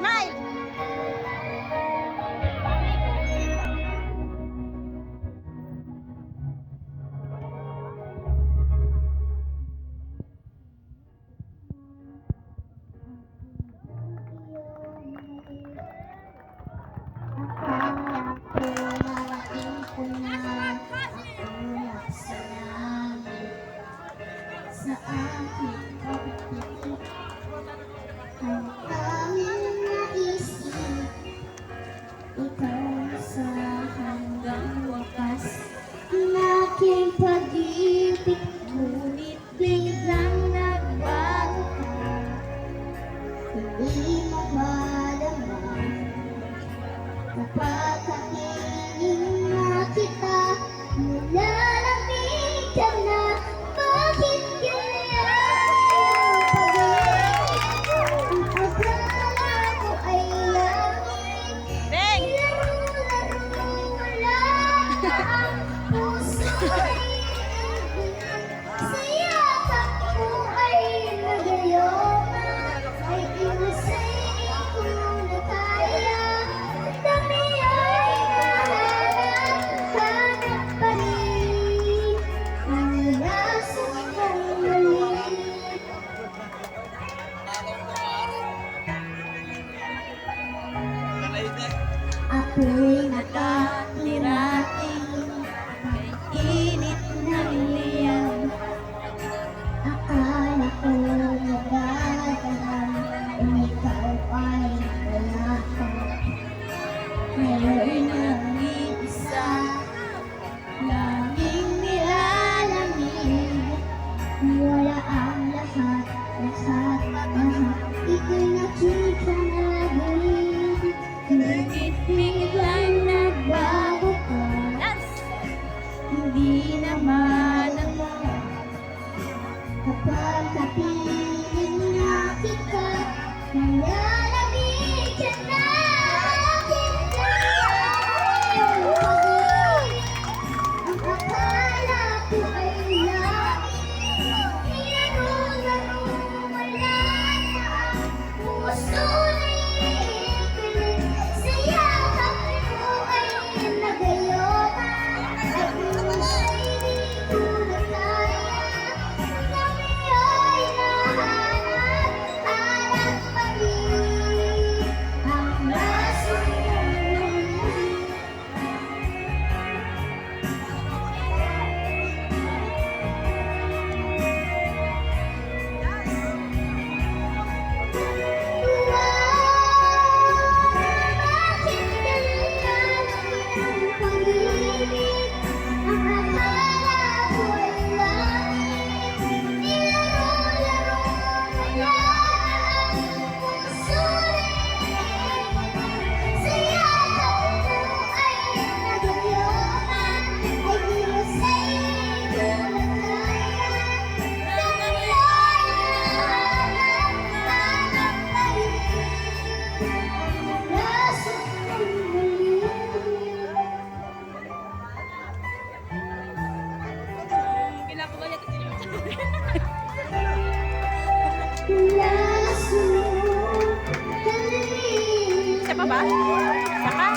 Smile! Sa aking pagtitik ang aming naisip, ikaw sa hanggang wakas ng aking pag-ibig, ngunit biglang nagbago ka. Hindi mo madama kapag kapiling na kita, nilalamig ka na. Bakit ganyan? Ang akala ko ay langit, nilaro-laro mo lang ang puso ay sa yakap mo ay nagayoma, ay ilusay ko na kaya. Dami ay nahanap pa rin ang laso mong mali. Ako'y nakatirating kay init ng liyan. Akala ko magdadaan, ikaw ay wala ka. Ngayon ang isa, laging nilalamig. Wala ang lahat, ika'y nakita na galing. Ngunit biglang nagbago ka, hindi naman ako. Kapag kapiling na kita, nilalamig ka na. Bakit ganyan? Ang akala ko ay langit, nilaro-laro mo lang ang puso na ipilit. Sa yakap mo ay nagayoma, ay ilusay di ko na kaya. Kami ay nahanap pa rin ang laso mong muli. Bakit ganyan ang pag-ibig? Ang akala ko ay langit, nilaro-laro mo lang ang puso rin. Sa yakap mo ay nagayoma, ay ilusay ko na kaya. Kami ay nahanap pa rin ang laso mong muli. Laso mong muli. Siya pa ba? Saka?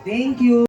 Thank you.